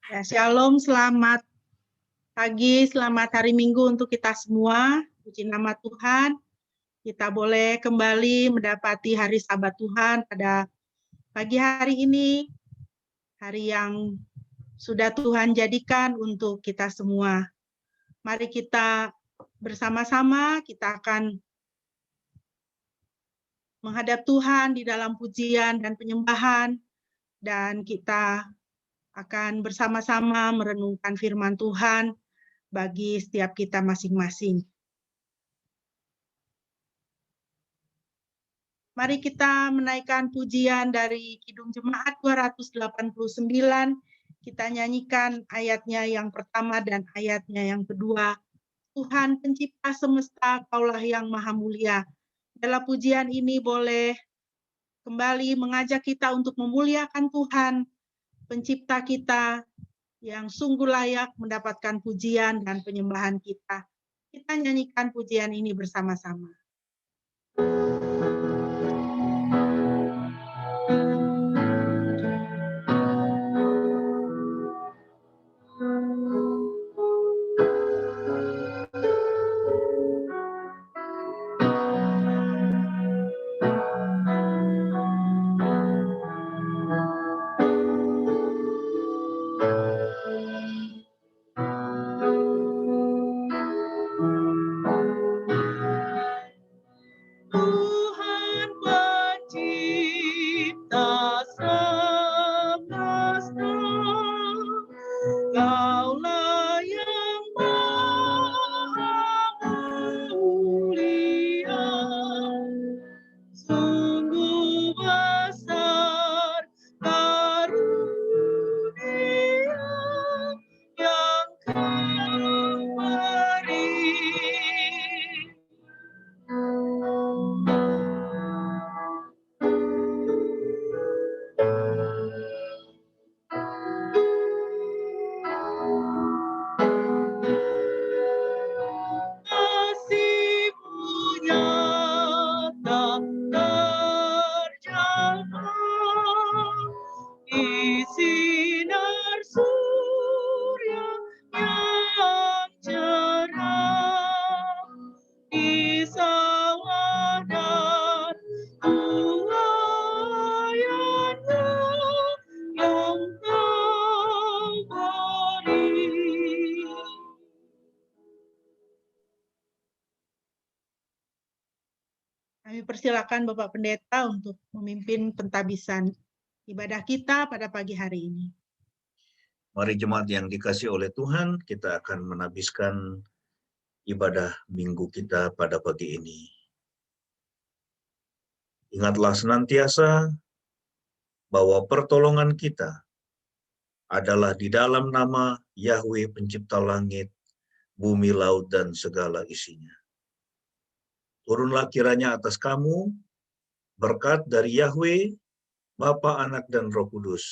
Ya, Shalom, selamat pagi, selamat hari Minggu untuk kita semua. Puji nama Tuhan, kita boleh kembali mendapati hari Sabat Tuhan pada pagi hari ini, hari yang sudah Tuhan jadikan untuk kita semua. Mari kita bersama-sama, kita akan menghadap Tuhan di dalam pujian dan penyembahan, dan kita akan bersama-sama merenungkan firman Tuhan bagi setiap kita masing-masing. Mari kita menaikkan pujian dari Kidung Jemaat 289. Kita nyanyikan ayatnya yang pertama dan ayatnya yang kedua. Tuhan pencipta semesta, Kaulah yang maha mulia. Dalam pujian ini boleh kembali mengajak kita untuk memuliakan Tuhan, pencipta kita, yang sungguh layak mendapatkan pujian dan penyembahan kita. Kita nyanyikan pujian ini bersama-sama. Tuhan pencipta semesta, Kaulah yang maha mulia, sungguh besar karunia yang Kau beri. Kasih-Mu nyata terjamah di sinar surya yang cerah, di sawah dan pelayan-Mu yang Kau beri. Kami persilakan Bapak Pendeta untuk memimpin pentabisan ibadah kita pada pagi hari ini. Mari jemaat yang dikasihi oleh Tuhan, kita akan menabiskan ibadah minggu kita pada pagi ini. Ingatlah senantiasa bahwa pertolongan kita adalah di dalam nama Yahweh pencipta langit, bumi, laut, dan segala isinya. Turunlah kiranya atas kamu berkat dari Yahweh, Bapa, Anak, dan Roh Kudus,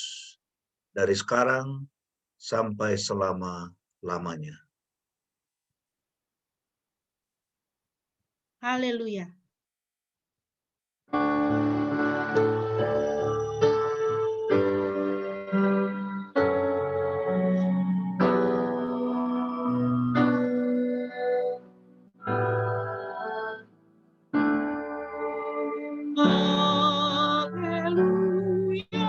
dari sekarang sampai selama-lamanya. Haleluya. Haleluya,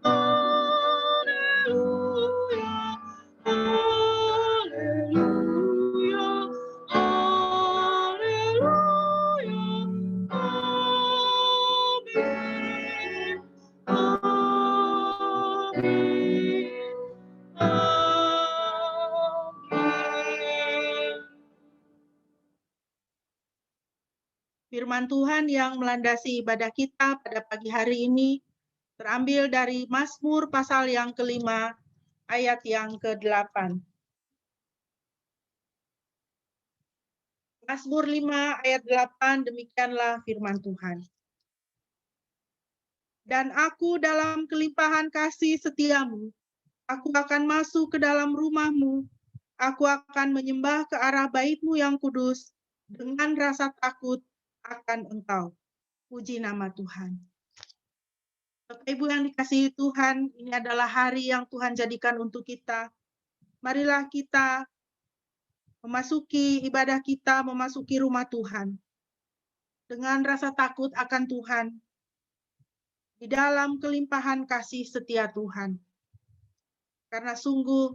haleluya, haleluya, haleluya, haleluya, amin, amin, amin. Firman Tuhan yang melandasi ibadah kita pada pagi hari ini terambil dari Mazmur pasal yang kelima, ayat yang ke-8. Mazmur 5 ayat 8, demikianlah firman Tuhan. Dan aku dalam kelimpahan kasih setiamu, aku akan masuk ke dalam rumahmu, aku akan menyembah ke arah bait-Mu yang kudus, dengan rasa takut akan Engkau. Puji nama Tuhan. Bapak Ibu yang dikasihi Tuhan, ini adalah hari yang Tuhan jadikan untuk kita. Marilah kita memasuki ibadah kita, memasuki rumah Tuhan dengan rasa takut akan Tuhan, di dalam kelimpahan kasih setia Tuhan. Karena sungguh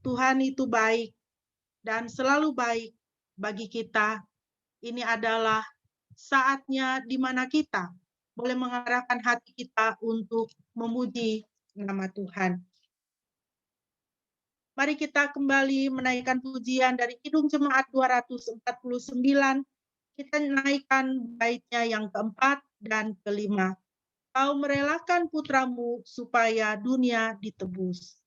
Tuhan itu baik dan selalu baik bagi kita. Ini adalah saatnya di mana kita boleh mengarahkan hati kita untuk memuji nama Tuhan. Mari kita kembali menaikkan pujian dari Kidung Jemaat 249. Kita naikkan baitnya yang keempat dan kelima. Kau merelakan putramu supaya dunia ditebus.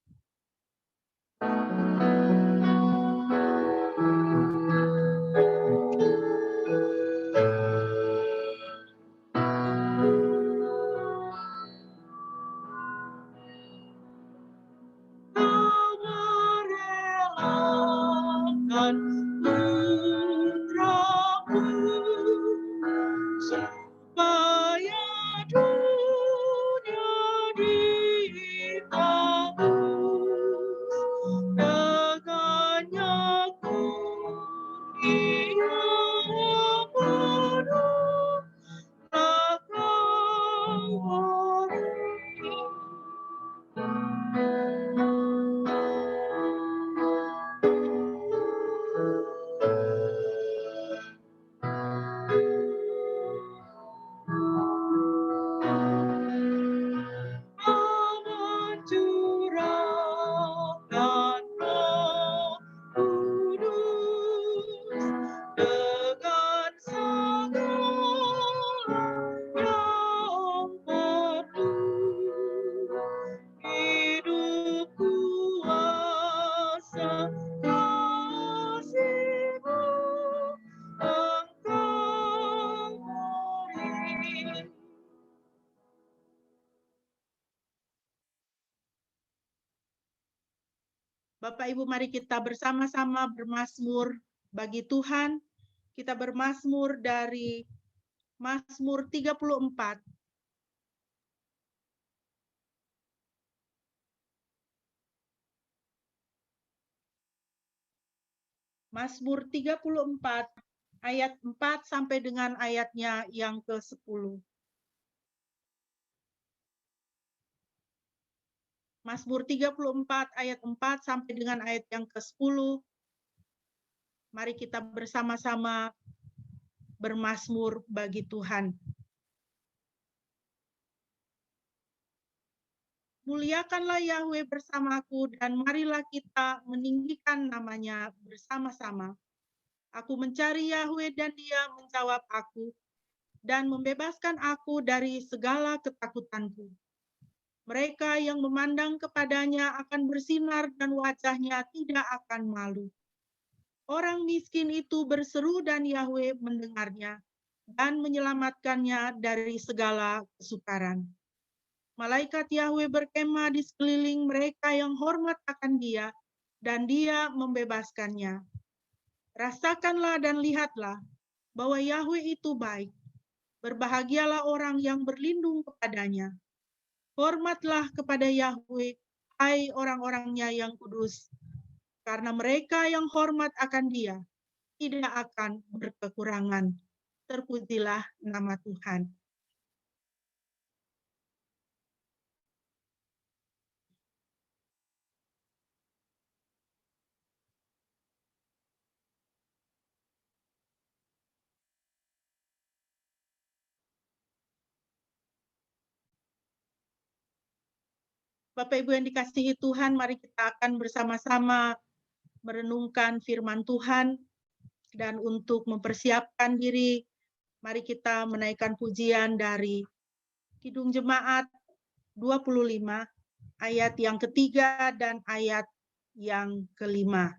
Bapak Ibu, mari kita bersama-sama bermazmur bagi Tuhan. Kita bermazmur dari Mazmur 34. Mazmur 34 ayat 4 sampai dengan ayatnya yang ke-10. Mazmur 34 ayat 4 sampai dengan ayat yang ke-10. Mari kita bersama-sama bermazmur bagi Tuhan. Muliakanlah Yahweh bersamaku dan marilah kita meninggikan namanya bersama-sama. Aku mencari Yahweh dan Dia menjawab aku dan membebaskan aku dari segala ketakutanku. Mereka yang memandang kepadanya akan bersinar dan wajahnya tidak akan malu. Orang miskin itu berseru dan Yahweh mendengarnya dan menyelamatkannya dari segala kesukaran. Malaikat Yahweh berkemah di sekeliling mereka yang hormat akan Dia, dan Dia membebaskannya. Rasakanlah dan lihatlah bahwa Yahweh itu baik. Berbahagialah orang yang berlindung kepadanya. Hormatlah kepada Yahweh, hai orang-orangnya yang kudus, karena mereka yang hormat akan Dia tidak akan berkekurangan. Terpujilah nama Tuhan. Bapak Ibu yang dikasihi Tuhan, mari kita akan bersama-sama merenungkan firman Tuhan, dan untuk mempersiapkan diri, mari kita menaikkan pujian dari Kidung Jemaat 25, ayat yang ketiga dan ayat yang kelima.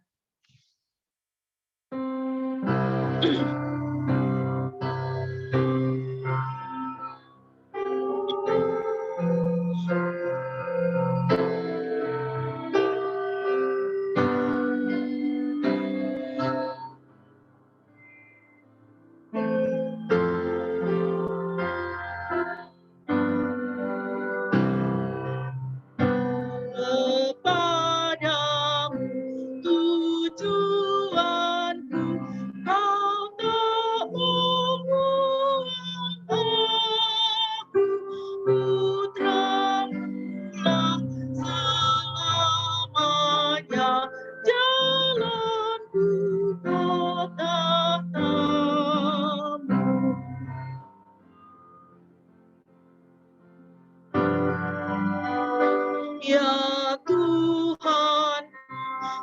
Ya Tuhan,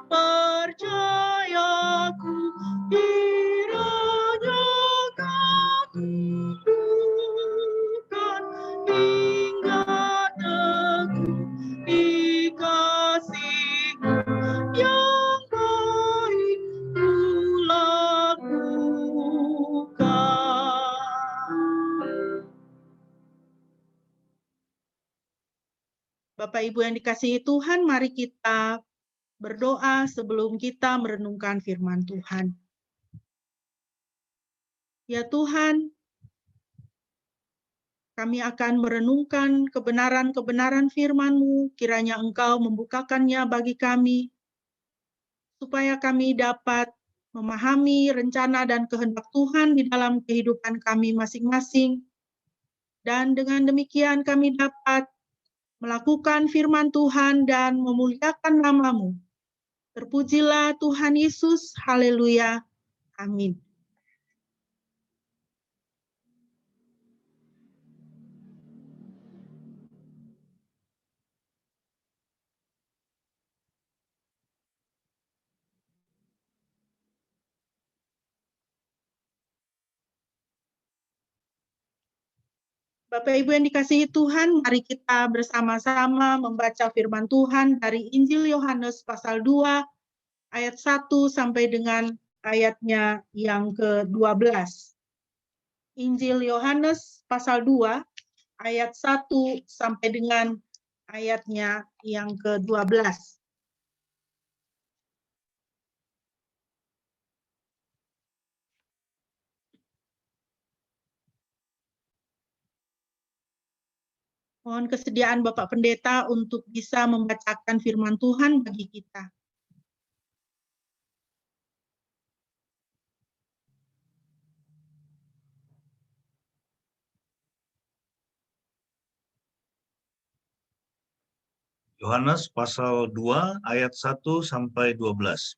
percayaku kiranya Kau teguhkan hingga teguh di kasih-Mu yang baik Ku lakukan. Bapak Ibu yang dikasihi Tuhan, mari kita berdoa sebelum kita merenungkan firman Tuhan. Ya Tuhan, kami akan merenungkan kebenaran-kebenaran firman-Mu, kiranya Engkau membukakannya bagi kami, supaya kami dapat memahami rencana dan kehendak Tuhan di dalam kehidupan kami masing-masing. Dan dengan demikian kami dapat melakukan firman Tuhan dan memuliakan nama-Mu. Terpujilah Tuhan Yesus, haleluya, amin. Bapak Ibu yang dikasihi Tuhan, mari kita bersama-sama membaca firman Tuhan dari Injil Yohanes pasal 2 ayat 1 sampai dengan ayatnya yang ke-12. Injil Yohanes pasal 2 ayat 1 sampai dengan ayatnya yang ke-12. Mohon kesediaan Bapak Pendeta untuk bisa membacakan firman Tuhan bagi kita. Yohanes pasal 2 ayat 1 sampai 12.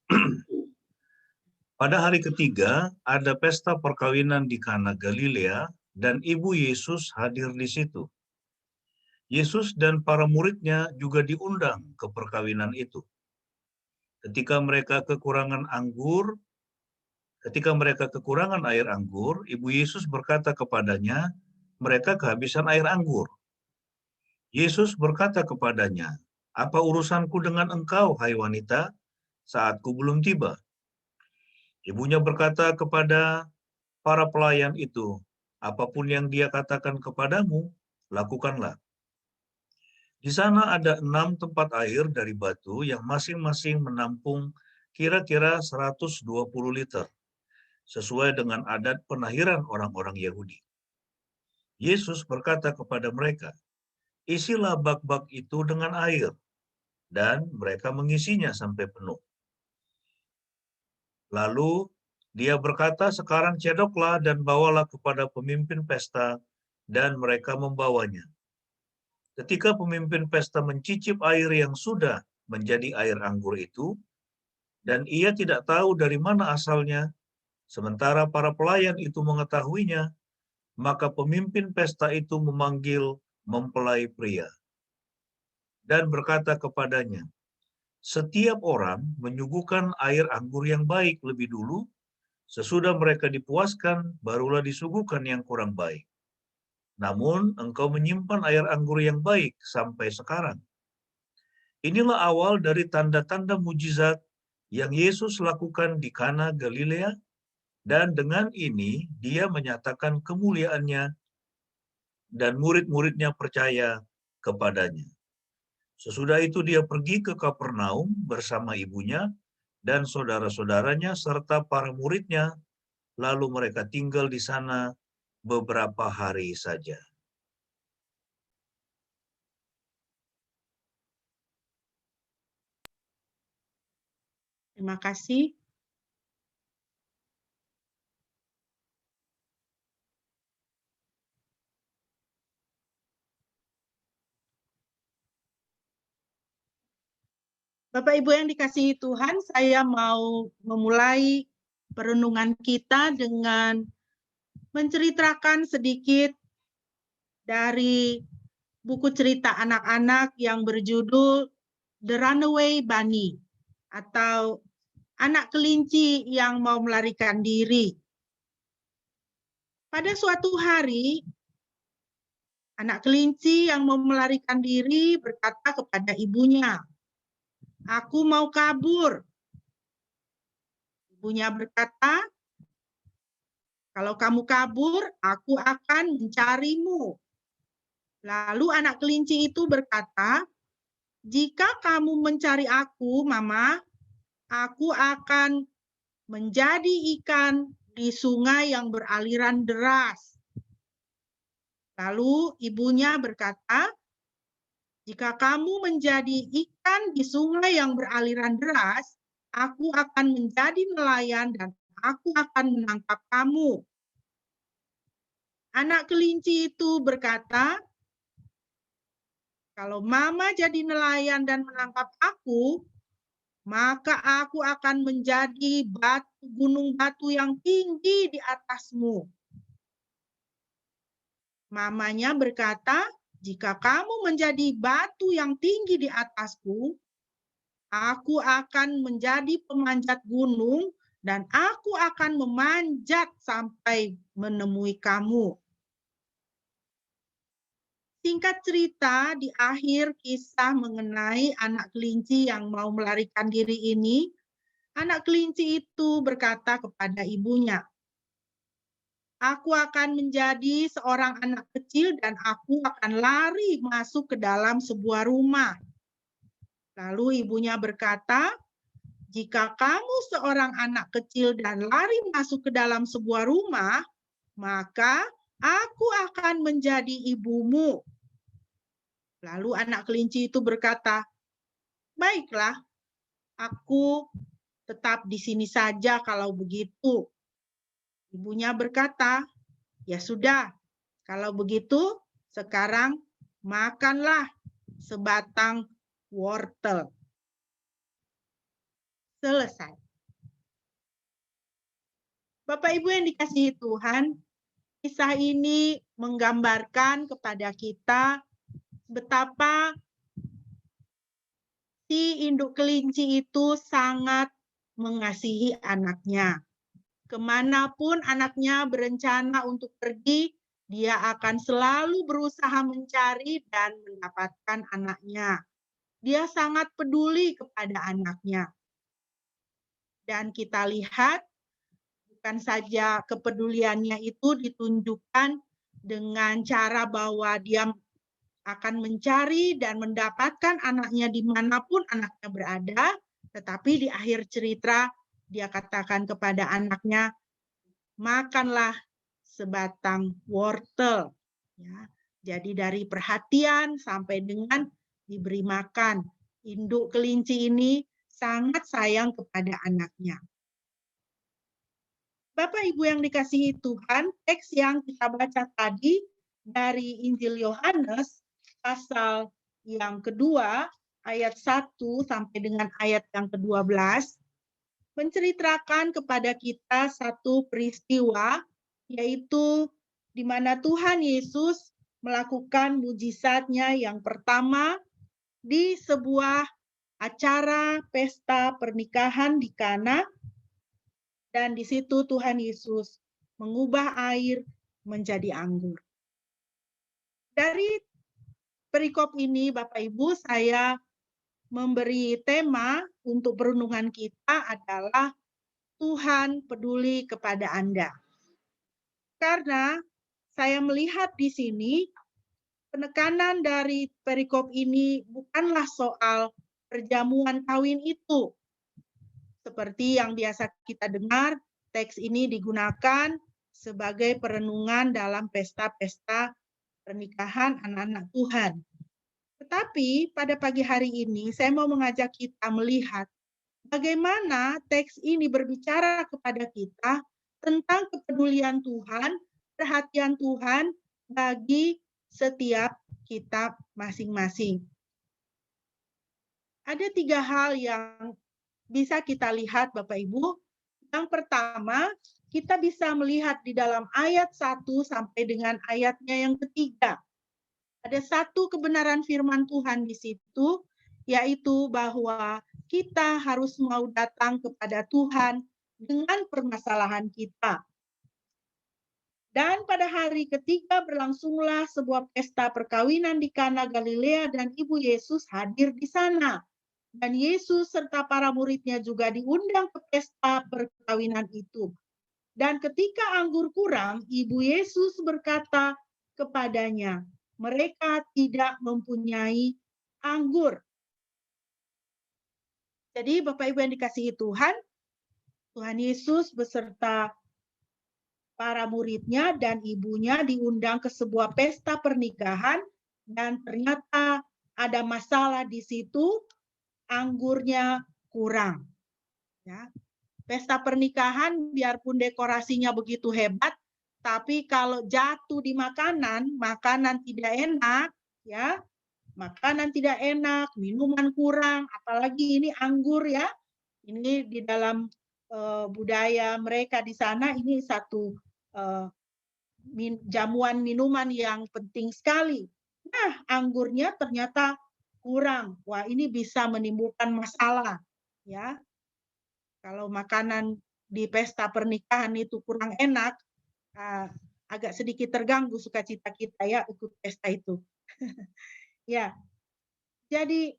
Pada hari ketiga ada pesta perkawinan di Kana Galilea dan ibu Yesus hadir di situ. Yesus dan para muridnya juga diundang ke perkawinan itu. Ketika mereka kekurangan air anggur, ibu Yesus berkata kepadanya, mereka kehabisan air anggur. Yesus berkata kepadanya, apa urusanku dengan engkau, hai wanita, saatku belum tiba. Ibunya berkata kepada para pelayan itu, apapun yang dia katakan kepadamu, lakukanlah. Di sana ada 6 tempat air dari batu yang masing-masing menampung kira-kira 120 liter, sesuai dengan adat penahiran orang-orang Yahudi. Yesus berkata kepada mereka, isilah bak-bak itu dengan air, dan mereka mengisinya sampai penuh. Lalu dia berkata, sekarang cedoklah dan bawalah kepada pemimpin pesta, dan mereka membawanya. Ketika pemimpin pesta mencicip air yang sudah menjadi air anggur itu, dan ia tidak tahu dari mana asalnya, sementara para pelayan itu mengetahuinya, maka pemimpin pesta itu memanggil mempelai pria dan berkata kepadanya, setiap orang menyuguhkan air anggur yang baik lebih dulu, sesudah mereka dipuaskan, barulah disuguhkan yang kurang baik. Namun engkau menyimpan air anggur yang baik sampai sekarang. Inilah awal dari tanda-tanda mujizat yang Yesus lakukan di Kana Galilea, dan dengan ini dia menyatakan kemuliaannya dan murid-muridnya percaya kepadanya. Sesudah itu dia pergi ke Kapernaum bersama ibunya dan saudara-saudaranya serta para muridnya, lalu mereka tinggal di sana beberapa hari saja. Terima kasih. Bapak Ibu yang dikasihi Tuhan, saya mau memulai perenungan kita dengan menceritakan sedikit dari buku cerita anak-anak yang berjudul The Runaway Bunny atau Anak Kelinci yang Mau Melarikan Diri. Pada suatu hari, anak kelinci yang mau melarikan diri berkata kepada ibunya, "Aku mau kabur." Ibunya berkata, "Kalau kamu kabur, aku akan mencarimu." Lalu anak kelinci itu berkata, "Jika kamu mencari aku, Mama, aku akan menjadi ikan di sungai yang beraliran deras." Lalu ibunya berkata, "Jika kamu menjadi ikan di sungai yang beraliran deras, aku akan menjadi nelayan dan aku akan menangkap kamu." Anak kelinci itu berkata, "Kalau Mama jadi nelayan dan menangkap aku, maka aku akan menjadi gunung batu yang tinggi di atasmu." Mamanya berkata, "Jika kamu menjadi batu yang tinggi di atasku, aku akan menjadi pemanjat gunung dan aku akan memanjat sampai menemui kamu." Singkat cerita, di akhir kisah mengenai anak kelinci yang mau melarikan diri ini, anak kelinci itu berkata kepada ibunya, "Aku akan menjadi seorang anak kecil dan aku akan lari masuk ke dalam sebuah rumah." Lalu ibunya berkata, "Jika kamu seorang anak kecil dan lari masuk ke dalam sebuah rumah, maka aku akan menjadi ibumu." Lalu anak kelinci itu berkata, "Baiklah, aku tetap di sini saja kalau begitu." Ibunya berkata, "Ya sudah, kalau begitu sekarang makanlah sebatang wortel." Selesai. Bapak Ibu yang dikasihi Tuhan, kisah ini menggambarkan kepada kita betapa si induk kelinci itu sangat mengasihi anaknya. Kemanapun anaknya berencana untuk pergi, dia akan selalu berusaha mencari dan mendapatkan anaknya. Dia sangat peduli kepada anaknya. Dan kita lihat bukan saja kepeduliannya itu ditunjukkan dengan cara bahwa dia akan mencari dan mendapatkan anaknya dimanapun anaknya berada, tetapi di akhir cerita dia katakan kepada anaknya, "Makanlah sebatang wortel." Ya, jadi dari perhatian sampai dengan diberi makan. Induk kelinci ini sangat sayang kepada anaknya. Bapak Ibu yang dikasihi Tuhan, teks yang kita baca tadi dari Injil Yohanes pasal yang kedua ayat 1 sampai dengan ayat yang ke-12 menceritakan kepada kita satu peristiwa, yaitu di mana Tuhan Yesus melakukan mujizatnya yang pertama di sebuah acara pesta pernikahan di Kana, dan di situ Tuhan Yesus mengubah air menjadi anggur. Dari perikop ini, Bapak Ibu, saya memberi tema untuk perenungan kita adalah Tuhan peduli kepada Anda. Karena saya melihat di sini penekanan dari perikop ini bukanlah soal perjamuan kawin itu. Seperti yang biasa kita dengar, teks ini digunakan sebagai perenungan dalam pesta-pesta pernikahan anak-anak Tuhan. Tetapi pada pagi hari ini saya mau mengajak kita melihat bagaimana teks ini berbicara kepada kita tentang kepedulian Tuhan, perhatian Tuhan bagi setiap kita masing-masing. Ada 3 hal yang bisa kita lihat Bapak Ibu. Yang pertama, kita bisa melihat di dalam ayat 1 sampai dengan ayatnya yang ketiga. Ada Ada satu kebenaran firman Tuhan di situ, yaitu bahwa kita harus mau datang kepada Tuhan dengan permasalahan kita. Dan pada hari ketiga berlangsunglah sebuah pesta perkawinan di Kana Galilea dan Ibu Yesus hadir di sana. Dan Yesus serta para muridnya juga diundang ke pesta perkawinan itu. Dan ketika anggur kurang, Ibu Yesus berkata kepadanya, mereka tidak mempunyai anggur. Jadi Bapak Ibu yang dikasihi Tuhan, Tuhan Yesus beserta para muridnya dan ibunya diundang ke sebuah pesta pernikahan dan ternyata ada masalah di situ, anggurnya kurang. Ya. Pesta pernikahan biarpun dekorasinya begitu hebat, tapi kalau jatuh di makanan, makanan tidak enak, ya. Makanan tidak enak, minuman kurang, apalagi ini anggur ya. Ini di dalam budaya mereka di sana ini satu jamuan minuman yang penting sekali. Nah, anggurnya ternyata kurang. Wah, ini bisa menimbulkan masalah, ya. Kalau makanan di pesta pernikahan itu kurang enak, agak sedikit terganggu sukacita kita ya ikut pesta itu. Ya. Jadi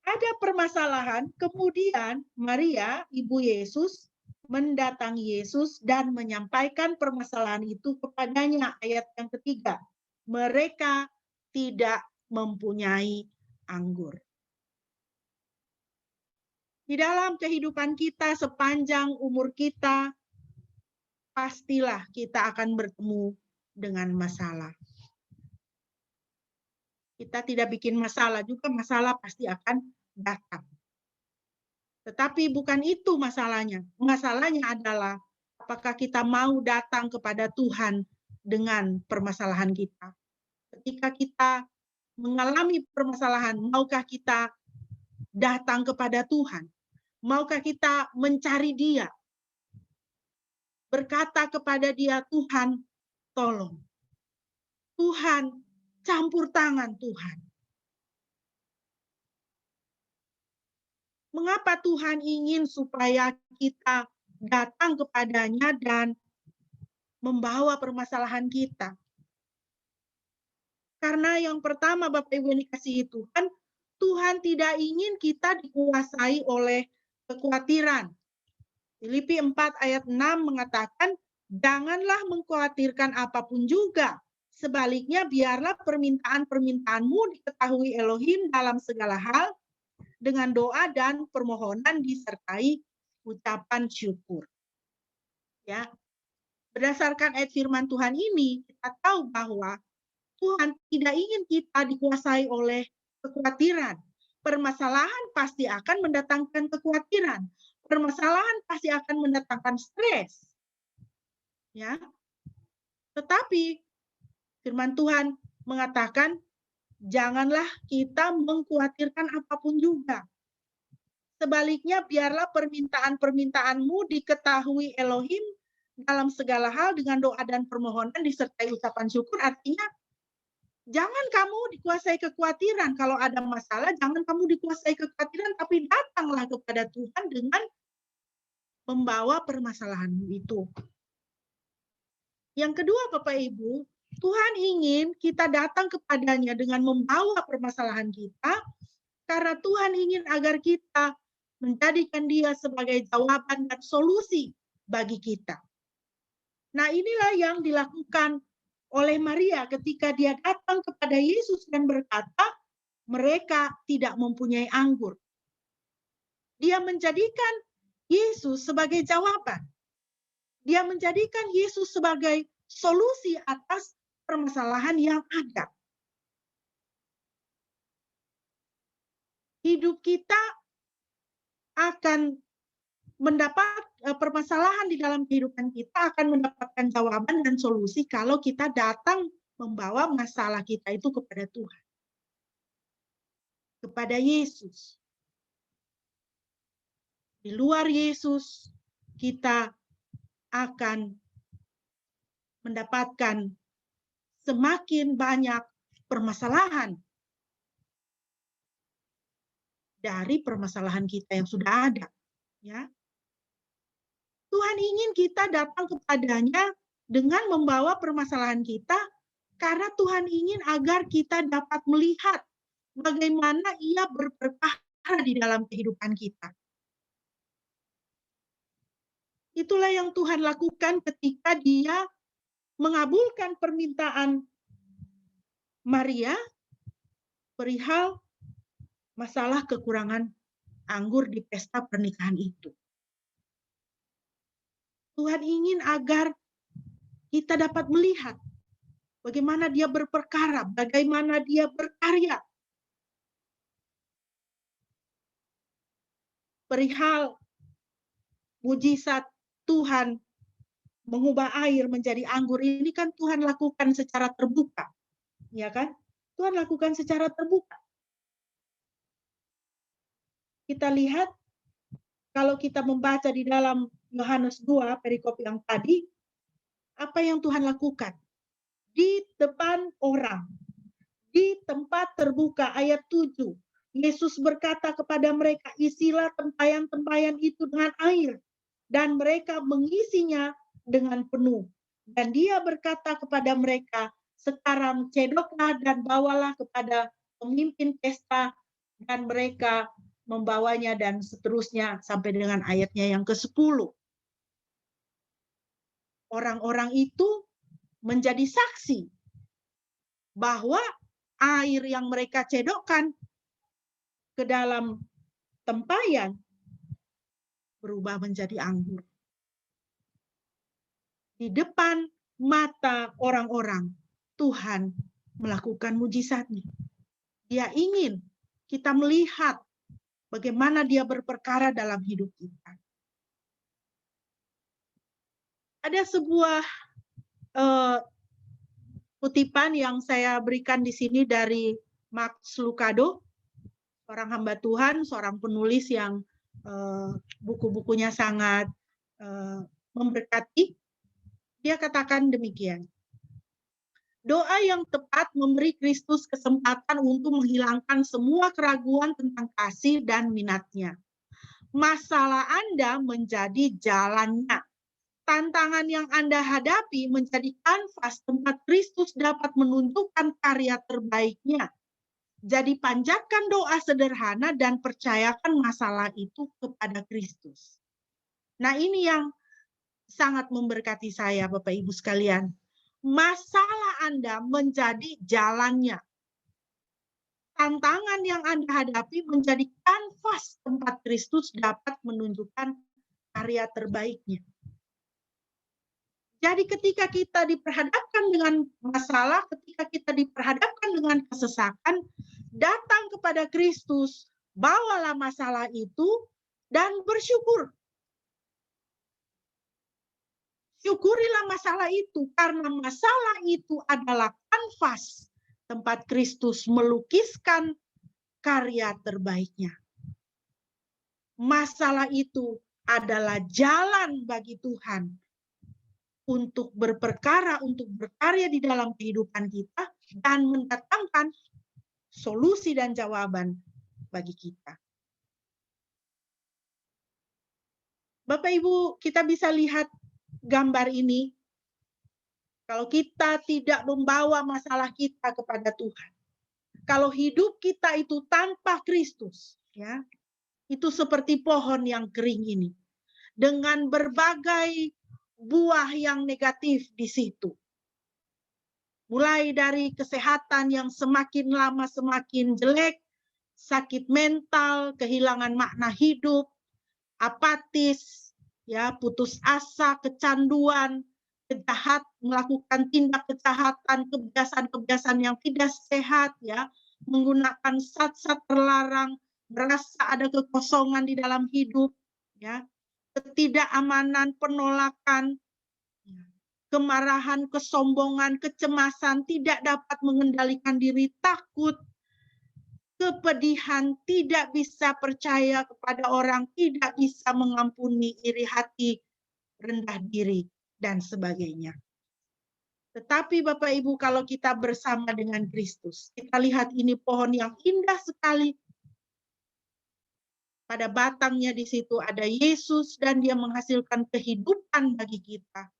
ada permasalahan, kemudian Maria, ibu Yesus, mendatangi Yesus dan menyampaikan permasalahan itu kepadanya. Ayat yang ketiga, mereka tidak mempunyai anggur. Di dalam kehidupan kita sepanjang umur kita, pastilah kita akan bertemu dengan masalah. Kita tidak bikin masalah juga, masalah pasti akan datang. Tetapi bukan itu masalahnya. Masalahnya adalah apakah kita mau datang kepada Tuhan dengan permasalahan kita. Ketika kita mengalami permasalahan, maukah kita datang kepada Tuhan? Maukah kita mencari Dia? Berkata kepada Dia, Tuhan, tolong. Tuhan, campur tangan Tuhan. Mengapa Tuhan ingin supaya kita datang kepadanya dan membawa permasalahan kita? Karena yang pertama Bapak Ibu yang dikasihi Tuhan, Tuhan tidak ingin kita dikuasai oleh kekhawatiran. Filipi 4 ayat 6 mengatakan, janganlah mengkhawatirkan apapun juga. Sebaliknya biarlah permintaan-permintaanmu diketahui Elohim dalam segala hal, dengan doa dan permohonan disertai ucapan syukur. Ya. Berdasarkan ayat firman Tuhan ini, kita tahu bahwa Tuhan tidak ingin kita dikuasai oleh kekhawatiran. Permasalahan pasti akan mendatangkan kekhawatiran. Permasalahan pasti akan mendatangkan stres. Ya. Tetapi firman Tuhan mengatakan janganlah kita mengkhawatirkan apapun juga. Sebaliknya, biarlah permintaan-permintaanmu diketahui Elohim dalam segala hal dengan doa dan permohonan disertai ucapan syukur. Artinya, jangan kamu dikuasai kekhawatiran. Kalau ada masalah, jangan kamu dikuasai kekhawatiran, tapi datanglah kepada Tuhan dengan membawa permasalahanmu itu. Yang kedua, Bapak Ibu, Tuhan ingin kita datang kepadanya dengan membawa permasalahan kita, karena Tuhan ingin agar kita menjadikan Dia sebagai jawaban dan solusi bagi kita. Nah, inilah yang dilakukan oleh Maria ketika dia datang kepada Yesus dan berkata, mereka tidak mempunyai anggur. Dia menjadikan Yesus sebagai jawaban. Dia menjadikan Yesus sebagai solusi atas permasalahan yang ada. Hidup kita akan mendapat permasalahan di dalam kehidupan kita, akan mendapatkan jawaban dan solusi kalau kita datang membawa masalah kita itu kepada Tuhan. Kepada Yesus. Di luar Yesus, kita akan mendapatkan semakin banyak permasalahan dari permasalahan kita yang sudah ada, ya. Tuhan ingin kita datang kepadanya dengan membawa permasalahan kita, karena Tuhan ingin agar kita dapat melihat bagaimana Ia berperkara di dalam kehidupan kita. Itulah yang Tuhan lakukan ketika Dia mengabulkan permintaan Maria perihal masalah kekurangan anggur di pesta pernikahan itu. Tuhan ingin agar kita dapat melihat bagaimana Dia berperkara, bagaimana Dia berkarya. Perihal mujizat Tuhan mengubah air menjadi anggur ini kan Tuhan lakukan secara terbuka. Ya kan? Tuhan lakukan secara terbuka. Kita lihat kalau kita membaca di dalam Yohanes 2 perikop yang tadi, apa yang Tuhan lakukan? Di depan orang, di tempat terbuka, ayat 7, Yesus berkata kepada mereka, isilah tempayan-tempayan itu dengan air, dan mereka mengisinya dengan penuh. Dan Dia berkata kepada mereka, sekarang cedoklah dan bawalah kepada pemimpin pesta, dan mereka membawanya, dan seterusnya sampai dengan ayatnya yang ke-10. Orang-orang itu menjadi saksi bahwa air yang mereka cedokkan ke dalam tempayan berubah menjadi anggur. Di depan mata orang-orang, Tuhan melakukan mujizatnya. Dia ingin kita melihat bagaimana Dia berperkara dalam hidup kita. Ada sebuah kutipan yang saya berikan di sini dari Max Lucado, seorang hamba Tuhan, seorang penulis yang buku-bukunya sangat memberkati. Dia katakan demikian, doa yang tepat memberi Kristus kesempatan untuk menghilangkan semua keraguan tentang kasih dan minat-Nya. Masalah Anda menjadi jalannya. Tantangan yang Anda hadapi menjadi kanvas tempat Kristus dapat menunjukkan karya terbaik-Nya. Jadi panjatkan doa sederhana dan percayakan masalah itu kepada Kristus. Nah, ini yang sangat memberkati saya, Bapak Ibu sekalian. Masalah Anda menjadi jalannya. Tantangan yang Anda hadapi menjadi kanvas tempat Kristus dapat menunjukkan karya terbaik-Nya. Jadi ketika kita diperhadapkan dengan masalah, ketika kita diperhadapkan dengan kesesakan, datang kepada Kristus, bawalah masalah itu dan bersyukur. Syukurilah masalah itu, karena masalah itu adalah kanvas tempat Kristus melukiskan karya terbaik-Nya. Masalah itu adalah jalan bagi Tuhan untuk berperkara, untuk berkarya di dalam kehidupan kita, dan mendatangkan solusi dan jawaban bagi kita. Bapak Ibu, kita bisa lihat gambar ini. Kalau kita tidak membawa masalah kita kepada Tuhan, kalau hidup kita itu tanpa Kristus, ya, itu seperti pohon yang kering ini, dengan berbagai buah yang negatif di situ. Mulai dari kesehatan yang semakin lama semakin jelek, sakit mental, kehilangan makna hidup, apatis, ya, putus asa, kecanduan, melakukan tindak kejahatan, kebiasaan-kebiasaan yang tidak sehat, ya, menggunakan zat-zat terlarang, merasa ada kekosongan di dalam hidup, ya, ketidakamanan, penolakan, kemarahan, kesombongan, kecemasan, tidak dapat mengendalikan diri, takut, kepedihan, tidak bisa percaya kepada orang, tidak bisa mengampuni, iri hati, rendah diri, dan sebagainya. Tetapi Bapak Ibu, kalau kita bersama dengan Kristus, kita lihat ini pohon yang indah sekali. Pada batangnya di situ ada Yesus dan dia menghasilkan kehidupan bagi kita.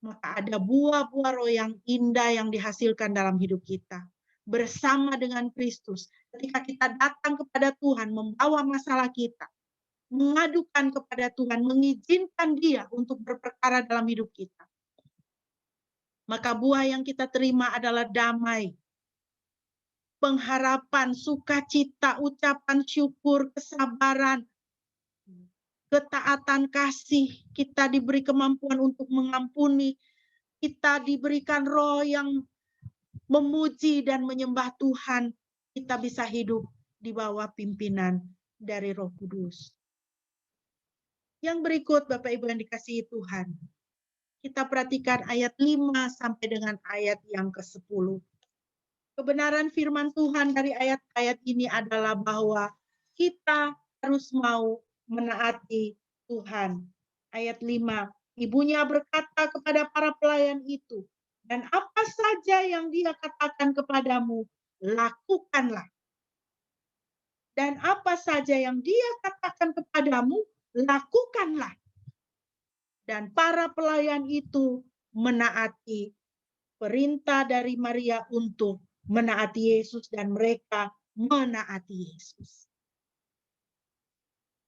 Maka ada buah-buah roh yang indah yang dihasilkan dalam hidup kita. Bersama dengan Kristus, ketika kita datang kepada Tuhan, membawa masalah kita, mengadukan kepada Tuhan, mengizinkan dia untuk berperkara dalam hidup kita. Maka buah yang kita terima adalah damai, pengharapan, sukacita, ucapan syukur, kesabaran, ketaatan, kasih. Kita diberi kemampuan untuk mengampuni. Kita diberikan roh yang memuji dan menyembah Tuhan. Kita bisa hidup di bawah pimpinan dari Roh Kudus. Yang berikut, Bapak Ibu yang dikasihi Tuhan, kita perhatikan ayat 5 sampai dengan ayat yang ke-10. Kebenaran firman Tuhan dari ayat-ayat ini adalah bahwa kita harus mau menaati Tuhan. Ayat 5, ibunya berkata kepada para pelayan itu, dan apa saja yang dia katakan kepadamu, lakukanlah. Dan apa saja yang dia katakan kepadamu, lakukanlah. Dan para pelayan itu menaati perintah dari Maria untuk menaati Yesus dan mereka menaati Yesus.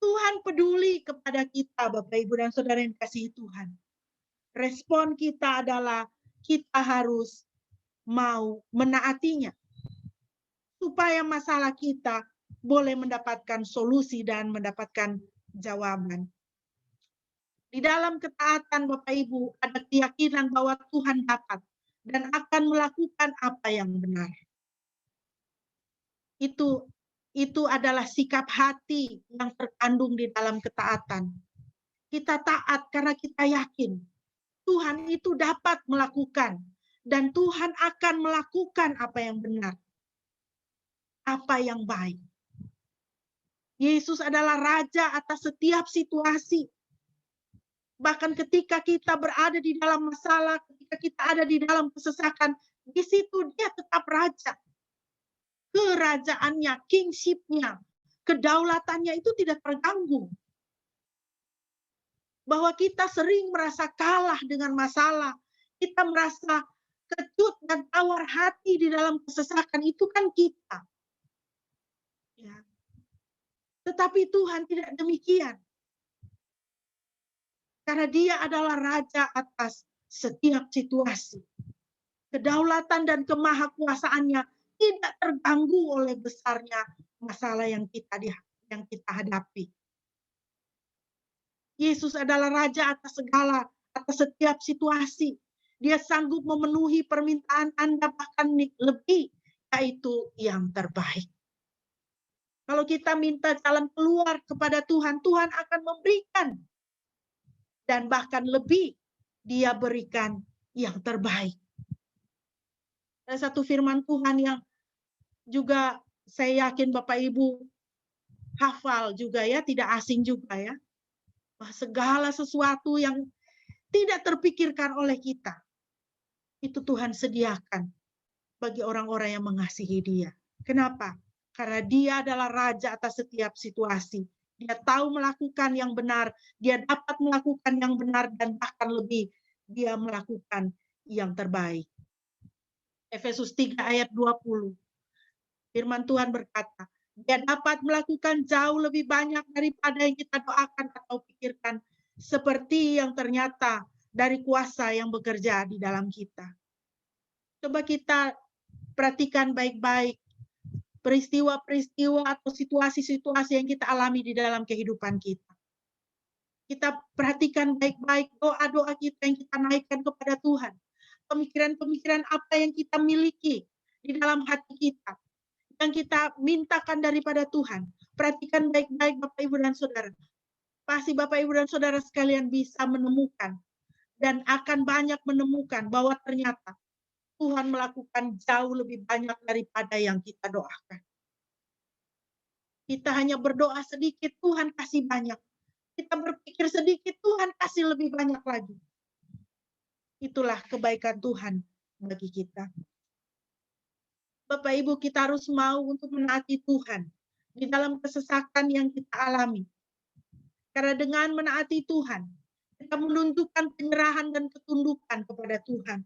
Tuhan peduli kepada kita, Bapak Ibu dan Saudara yang kasih Tuhan. Respon kita adalah kita harus mau menaatinya. Supaya masalah kita boleh mendapatkan solusi dan mendapatkan jawaban. Di dalam ketaatan Bapak Ibu ada keyakinan bahwa Tuhan dapat dan akan melakukan apa yang benar. Itu adalah sikap hati yang terkandung di dalam ketaatan. Kita taat karena kita yakin Tuhan itu dapat melakukan dan Tuhan akan melakukan apa yang benar, apa yang baik. Yesus adalah raja atas setiap situasi. Bahkan ketika kita berada di dalam masalah, ketika kita ada di dalam kesesakan, di situ dia tetap raja. Kerajaannya, kingship-nya, kedaulatannya itu tidak terganggu. Bahwa kita sering merasa kalah dengan masalah, kita merasa kecut dan tawar hati di dalam kesesakan, itu kan kita. Ya. Tetapi Tuhan tidak demikian. Karena dia adalah raja atas setiap situasi. Kedaulatan dan kemahakuasaannya tidak terganggu oleh besarnya masalah yang kita hadapi. Yesus adalah raja atas setiap situasi. Dia sanggup memenuhi permintaan Anda bahkan lebih, yaitu yang terbaik. Kalau kita minta jalan keluar kepada Tuhan, Tuhan akan memberikan. Dan bahkan lebih, dia berikan yang terbaik. Ada satu firman Tuhan yang juga saya yakin Bapak Ibu hafal juga ya, tidak asing juga ya. Bahwa segala sesuatu yang tidak terpikirkan oleh kita, itu Tuhan sediakan bagi orang-orang yang mengasihi dia. Kenapa? Karena dia adalah raja atas setiap situasi. Dia tahu melakukan yang benar, dia dapat melakukan yang benar, dan bahkan lebih, dia melakukan yang terbaik. Efesus 3 ayat 20. Firman Tuhan berkata, dia dapat melakukan jauh lebih banyak daripada yang kita doakan atau pikirkan, seperti yang ternyata dari kuasa yang bekerja di dalam kita. Coba kita perhatikan baik-baik peristiwa-peristiwa atau situasi-situasi yang kita alami di dalam kehidupan kita. Kita perhatikan baik-baik doa-doa kita yang kita naikkan kepada Tuhan. Pemikiran-pemikiran apa yang kita miliki di dalam hati kita, yang kita mintakan daripada Tuhan. Perhatikan baik-baik Bapak, Ibu, dan Saudara. Pasti Bapak, Ibu, dan Saudara sekalian bisa menemukan dan akan banyak menemukan bahwa ternyata Tuhan melakukan jauh lebih banyak daripada yang kita doakan. Kita hanya berdoa sedikit, Tuhan kasih banyak. Kita berpikir sedikit, Tuhan kasih lebih banyak lagi. Itulah kebaikan Tuhan bagi kita. Bapak Ibu, kita harus mau untuk menaati Tuhan di dalam kesesakan yang kita alami. Karena dengan menaati Tuhan, kita menunjukkan penyerahan dan ketundukan kepada Tuhan.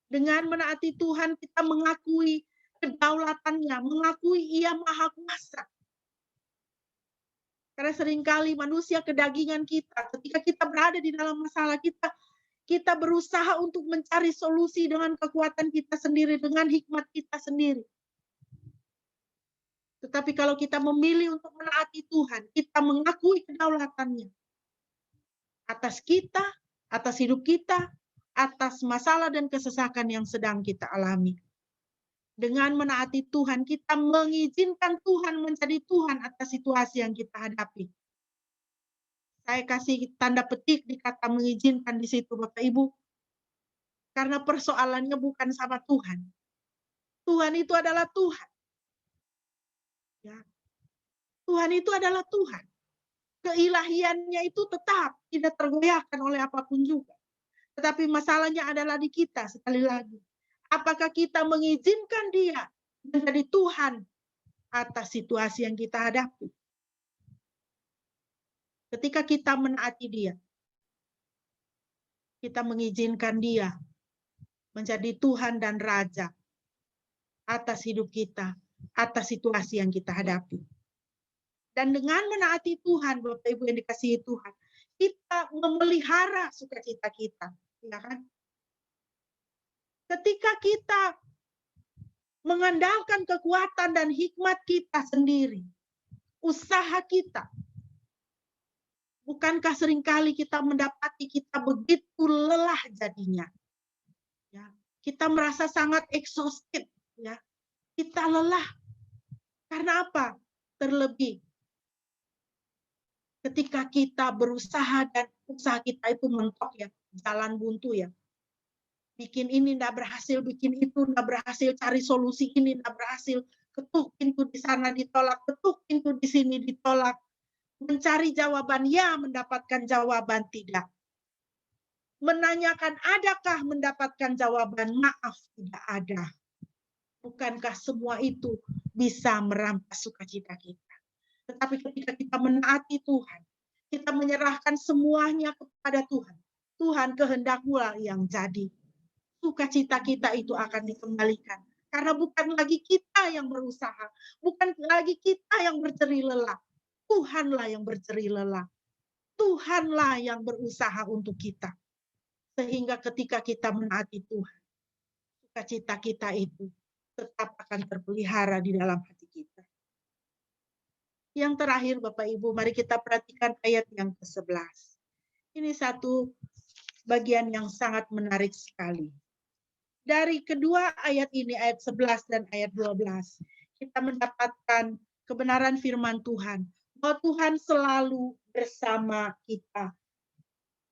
Dengan menaati Tuhan, kita mengakui kedaulatannya, mengakui Ia Maha Kuasa. Karena seringkali manusia kedagingan kita, ketika kita berada di dalam masalah kita berusaha untuk mencari solusi dengan kekuatan kita sendiri, dengan hikmat kita sendiri. Tetapi kalau kita memilih untuk menaati Tuhan, kita mengakui kedaulatannya atas kita, atas hidup kita, atas masalah dan kesesakan yang sedang kita alami. Dengan menaati Tuhan, kita mengizinkan Tuhan menjadi Tuhan atas situasi yang kita hadapi. Saya kasih tanda petik di kata mengizinkan di situ, Bapak Ibu. Karena persoalannya bukan sama Tuhan. Tuhan itu adalah Tuhan. Ya. Tuhan itu adalah Tuhan. Keilahiannya itu tetap tidak tergoyahkan oleh apapun juga. Tetapi masalahnya adalah di kita sekali lagi. Apakah kita mengizinkan Dia menjadi Tuhan atas situasi yang kita hadapi? Ketika kita menaati Dia, kita mengizinkan Dia menjadi Tuhan dan Raja atas hidup kita, atas situasi yang kita hadapi. Dan dengan menaati Tuhan, Bapak Ibu yang dikasihi Tuhan, kita memelihara sukacita kita, ya kan? Ketika kita mengandalkan kekuatan dan hikmat kita sendiri, usaha kita, bukankah seringkali kita mendapati kita begitu lelah jadinya? Ya, kita merasa sangat exhausted, ya. Kita lelah. Karena apa? Terlebih ketika kita berusaha dan usaha kita itu mentok, ya, jalan buntu, ya. Bikin ini enggak berhasil, bikin itu enggak berhasil, cari solusi ini enggak berhasil, ketuk pintu di sana ditolak, ketuk pintu di sini ditolak. Mencari jawaban ya, mendapatkan jawaban tidak. Menanyakan adakah mendapatkan jawaban maaf tidak ada. Bukankah semua itu bisa merampas sukacita kita? Tetapi ketika kita menaati Tuhan, kita menyerahkan semuanya kepada Tuhan. Tuhan, kehendak-Mu lah yang jadi. Sukacita kita itu akan dikembalikan. Karena bukan lagi kita yang berusaha, bukan lagi kita yang berjerih lelah. Tuhanlah yang berjerih lelah. Tuhanlah yang berusaha untuk kita. Sehingga ketika kita menaati Tuhan, sukacita kita itu tetap akan terpelihara di dalam hati kita. Yang terakhir, Bapak Ibu, mari kita perhatikan ayat yang ke-11. Ini satu bagian yang sangat menarik sekali. Dari kedua ayat ini, ayat 11 dan ayat 12, kita mendapatkan kebenaran firman Tuhan, bahwa Tuhan selalu bersama kita.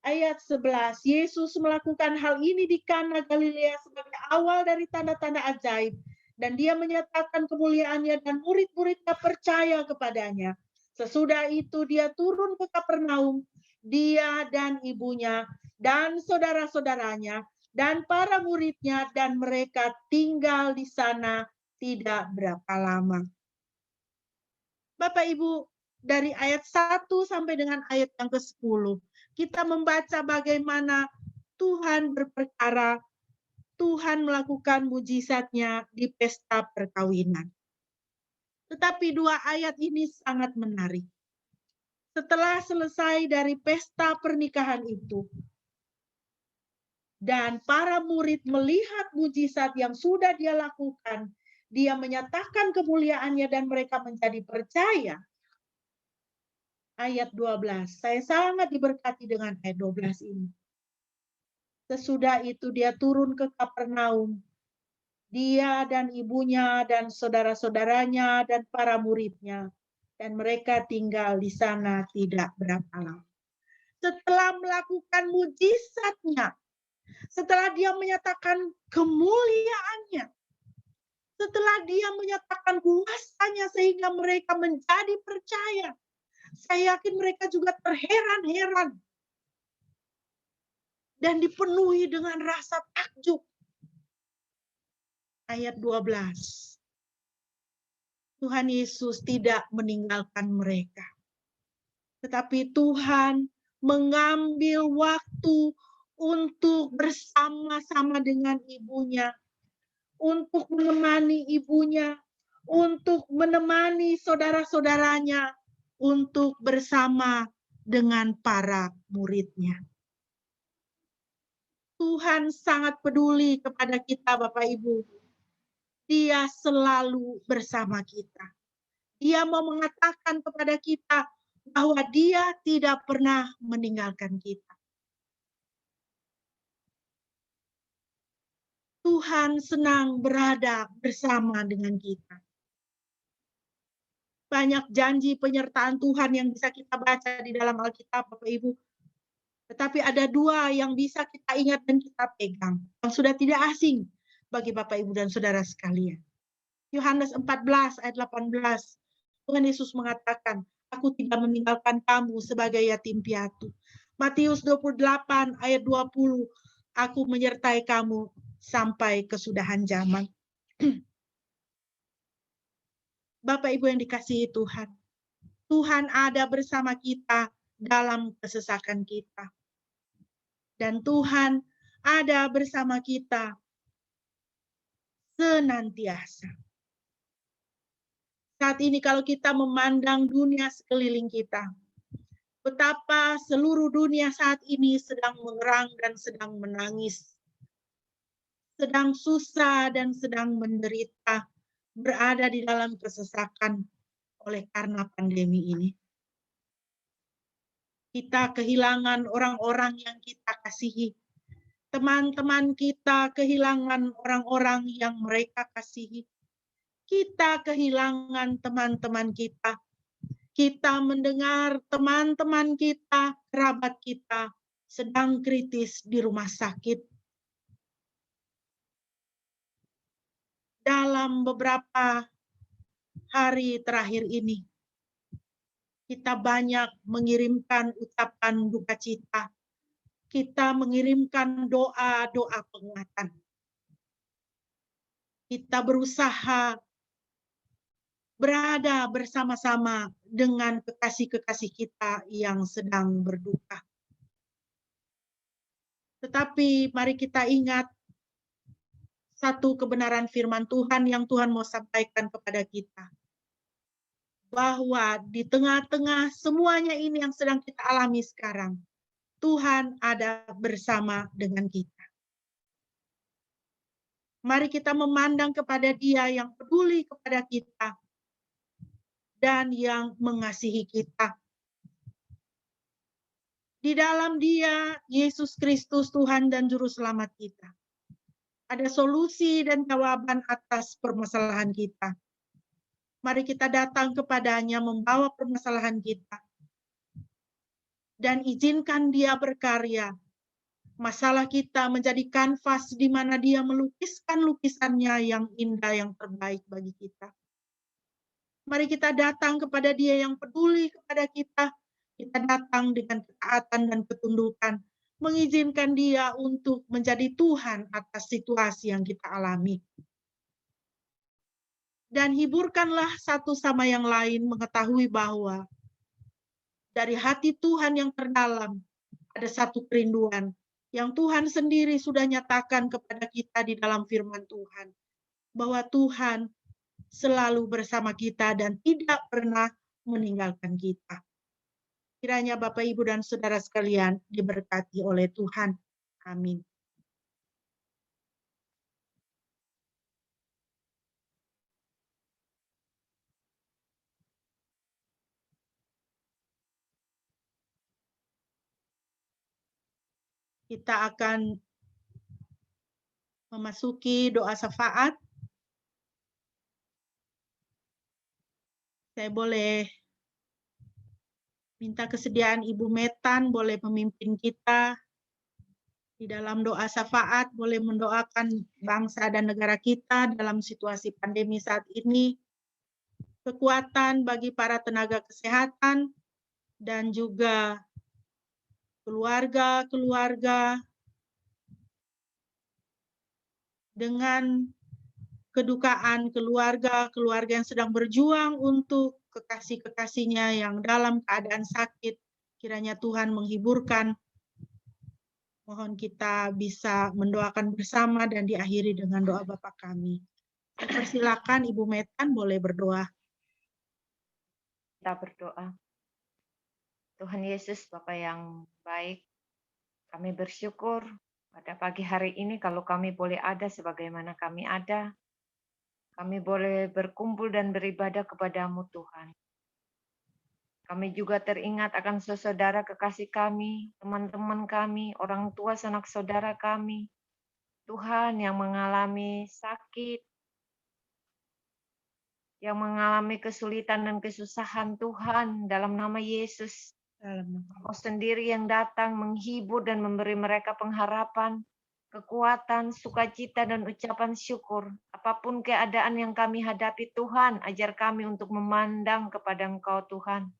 Ayat 11, Yesus melakukan hal ini di Kana Galilea sebagai awal dari tanda-tanda ajaib, dan Dia menyatakan kemuliaannya dan murid-muridnya percaya kepadanya. Sesudah itu Dia turun ke Kapernaum, Dia dan ibunya dan saudara-saudaranya dan para muridnya, dan mereka tinggal di sana tidak berapa lama. Bapak Ibu, dari ayat 1 sampai dengan ayat yang ke-10, kita membaca bagaimana Tuhan berperkara, Tuhan melakukan mujizatnya di pesta perkawinan. Tetapi dua ayat ini sangat menarik. Setelah selesai dari pesta pernikahan itu, dan para murid melihat mujizat yang sudah Dia lakukan, Dia menyatakan kemuliaannya dan mereka menjadi percaya. Ayat 12, saya sangat diberkati dengan ayat 12 ini. Sesudah itu Dia turun ke Kapernaum, Dia dan ibunya dan saudara-saudaranya dan para muridnya, dan mereka tinggal di sana tidak berapa lama. Setelah melakukan mujizatnya, setelah Dia menyatakan kemuliaannya, setelah Dia menyatakan kuasanya sehingga mereka menjadi percaya, saya yakin mereka juga terheran-heran dan dipenuhi dengan rasa takjub takjub. Ayat 12. Tuhan Yesus tidak meninggalkan mereka. Tetapi Tuhan mengambil waktu untuk bersama-sama dengan ibunya, untuk menemani ibunya, untuk menemani saudara-saudaranya, untuk bersama dengan para muridnya. Tuhan sangat peduli kepada kita, Bapak Ibu. Dia selalu bersama kita. Dia mau mengatakan kepada kita bahwa Dia tidak pernah meninggalkan kita. Tuhan senang berada bersama dengan kita. Banyak janji penyertaan Tuhan yang bisa kita baca di dalam Alkitab, Bapak Ibu. Tetapi ada dua yang bisa kita ingat dan kita pegang, yang sudah tidak asing bagi Bapak Ibu dan Saudara sekalian. Yohanes 14 ayat 18, Tuhan Yesus mengatakan, aku tidak meninggalkan kamu sebagai yatim piatu. Matius 28 ayat 20, aku menyertai kamu sampai kesudahan zaman. Bapak Ibu yang dikasihi Tuhan, Tuhan ada bersama kita dalam kesesakan kita. Dan Tuhan ada bersama kita senantiasa. Saat ini kalau kita memandang dunia sekeliling kita, betapa seluruh dunia saat ini sedang mengerang dan sedang menangis, sedang susah dan sedang menderita, berada di dalam kesesakan oleh karena pandemi ini. Kita kehilangan orang-orang yang kita kasihi. Teman-teman kita kehilangan orang-orang yang mereka kasihi. Kita kehilangan teman-teman kita. Kita mendengar teman-teman kita, kerabat kita sedang kritis di rumah sakit. Dalam beberapa hari terakhir ini, kita banyak mengirimkan ucapan duka cita. Kita mengirimkan doa-doa penguatan. Kita berusaha berada bersama-sama dengan kekasih-kekasih kita yang sedang berduka. Tetapi mari kita ingat satu kebenaran firman Tuhan yang Tuhan mau sampaikan kepada kita. Bahwa di tengah-tengah semuanya ini yang sedang kita alami sekarang, Tuhan ada bersama dengan kita. Mari kita memandang kepada Dia yang peduli kepada kita dan yang mengasihi kita. Di dalam Dia, Yesus Kristus Tuhan dan Juru Selamat kita. Ada solusi dan jawaban atas permasalahan kita. Mari kita datang kepadanya membawa permasalahan kita. Dan izinkan Dia berkarya. Masalah kita menjadi kanvas di mana Dia melukiskan lukisannya yang indah, yang terbaik bagi kita. Mari kita datang kepada Dia yang peduli kepada kita. Kita datang dengan ketaatan dan ketundukan. Mengizinkan Dia untuk menjadi Tuhan atas situasi yang kita alami. Dan hiburkanlah satu sama yang lain mengetahui bahwa dari hati Tuhan yang terdalam ada satu kerinduan yang Tuhan sendiri sudah nyatakan kepada kita di dalam firman Tuhan. Bahwa Tuhan selalu bersama kita dan tidak pernah meninggalkan kita. Kiranya Bapak, Ibu, dan Saudara sekalian diberkati oleh Tuhan. Amin. Kita akan memasuki doa syafaat. Saya boleh minta kesediaan Ibu Metan, boleh memimpin kita di dalam doa syafaat, boleh mendoakan bangsa dan negara kita dalam situasi pandemi saat ini. Kekuatan bagi para tenaga kesehatan dan juga keluarga-keluarga dengan kedukaan keluarga yang sedang berjuang untuk kekasih-kekasihnya yang dalam keadaan sakit. Kiranya Tuhan menghiburkan. Mohon kita bisa mendoakan bersama dan diakhiri dengan doa Bapa kami. Saya persilakan Ibu Metan boleh berdoa. Kita berdoa. Tuhan Yesus, Bapa yang baik, kami bersyukur pada pagi hari ini kalau kami boleh ada sebagaimana kami ada. Kami boleh berkumpul dan beribadah kepadamu Tuhan. Kami juga teringat akan saudara kekasih kami, teman-teman kami, orang tua sanak saudara kami. Tuhan yang mengalami sakit, yang mengalami kesulitan dan kesusahan Tuhan dalam nama Yesus. Kau sendiri yang datang menghibur dan memberi mereka pengharapan, kekuatan, sukacita, dan ucapan syukur. Apapun keadaan yang kami hadapi Tuhan, ajar kami untuk memandang kepada Engkau Tuhan.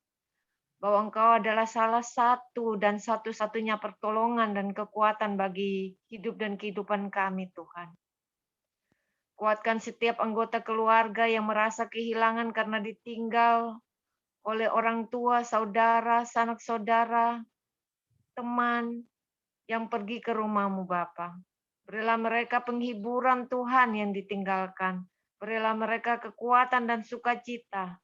Bahwa Engkau adalah salah satu dan satu-satunya pertolongan dan kekuatan bagi hidup dan kehidupan kami Tuhan. Kuatkan setiap anggota keluarga yang merasa kehilangan karena ditinggal oleh orang tua, saudara, sanak saudara, teman yang pergi ke rumah-Mu Bapa. Berilah mereka penghiburan Tuhan yang ditinggalkan. Berilah mereka kekuatan dan sukacita.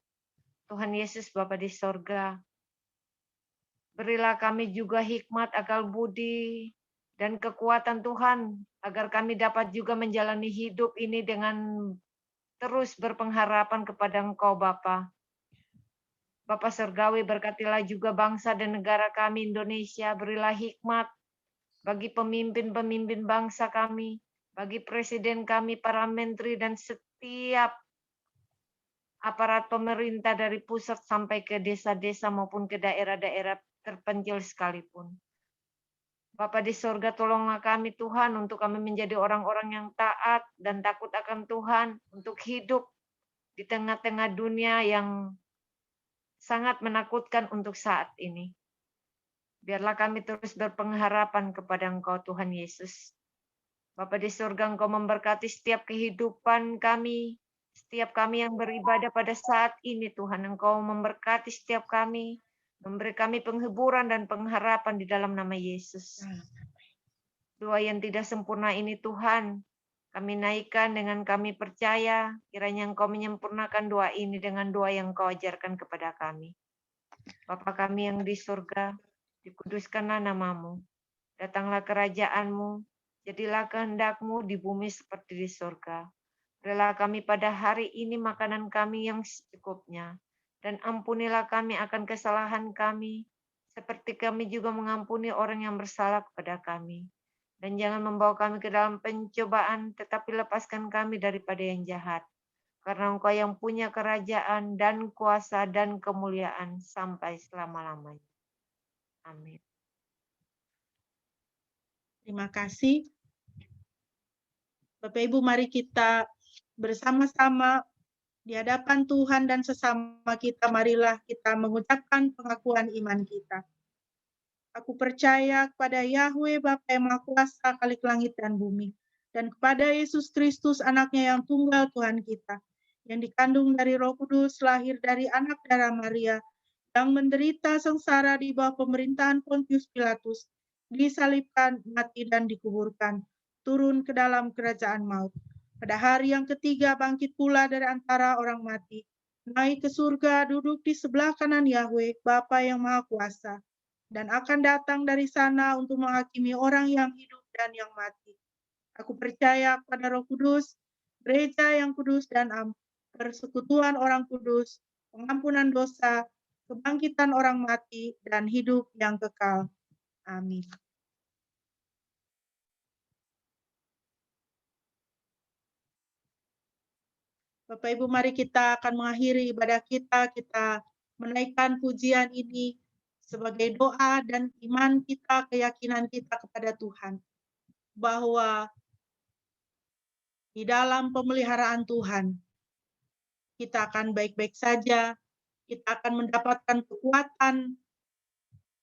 Tuhan Yesus Bapa di sorga. Berilah kami juga hikmat, akal budi, dan kekuatan Tuhan, agar kami dapat juga menjalani hidup ini dengan terus berpengharapan kepada Engkau Bapa. Bapa Surgawi, berkatilah juga bangsa dan negara kami Indonesia, berilah hikmat bagi pemimpin-pemimpin bangsa kami, bagi presiden kami, para menteri, dan setiap aparat pemerintah dari pusat sampai ke desa-desa maupun ke daerah-daerah terpencil sekalipun. Bapa di sorga, tolonglah kami Tuhan untuk kami menjadi orang-orang yang taat dan takut akan Tuhan untuk hidup di tengah-tengah dunia yang sangat menakutkan untuk saat ini. Biarlah kami terus berpengharapan kepada Engkau Tuhan Yesus. Bapa di surga, Engkau memberkati setiap kehidupan kami, setiap kami yang beribadah pada saat ini Tuhan. Engkau memberkati setiap kami, memberi kami penghiburan dan pengharapan di dalam nama Yesus. Doa yang tidak sempurna ini Tuhan, kami naikkan dengan kami percaya, kiranya Engkau menyempurnakan doa ini dengan doa yang Engkau ajarkan kepada kami. Bapa kami yang di surga, dikuduskanlah nama-Mu, datanglah kerajaan-Mu, jadilah kehendak-Mu di bumi seperti di surga. Berilah kami pada hari ini makanan kami yang secukupnya, dan ampunilah kami akan kesalahan kami, seperti kami juga mengampuni orang yang bersalah kepada kami. Dan jangan membawa kami ke dalam pencobaan, tetapi lepaskan kami daripada yang jahat. Karena Engkau yang punya kerajaan dan kuasa dan kemuliaan sampai selama-lamanya. Amin. Terima kasih. Bapak Ibu, mari kita bersama-sama di hadapan Tuhan dan sesama kita, marilah kita mengucapkan pengakuan iman kita. Aku percaya kepada Yahweh Bapa yang Maha Kuasa, Khalik langit dan bumi, dan kepada Yesus Kristus, anaknya yang tunggal Tuhan kita, yang dikandung dari Roh Kudus, lahir dari anak darah Maria, yang menderita sengsara di bawah pemerintahan Pontius Pilatus, disalibkan, mati dan dikuburkan, turun ke dalam kerajaan maut. Pada hari yang ketiga bangkit pula dari antara orang mati, naik ke surga, duduk di sebelah kanan Yahweh, Bapa yang Maha Kuasa, dan akan datang dari sana untuk menghakimi orang yang hidup dan yang mati. Aku percaya kepada Roh Kudus, gereja yang kudus dan persekutuan orang kudus, pengampunan dosa, kebangkitan orang mati, dan hidup yang kekal. Amin. Bapak Ibu, mari kita akan mengakhiri ibadah kita. Kita menaikkan pujian ini sebagai doa dan iman kita, keyakinan kita kepada Tuhan. Bahwa di dalam pemeliharaan Tuhan, kita akan baik-baik saja, kita akan mendapatkan kekuatan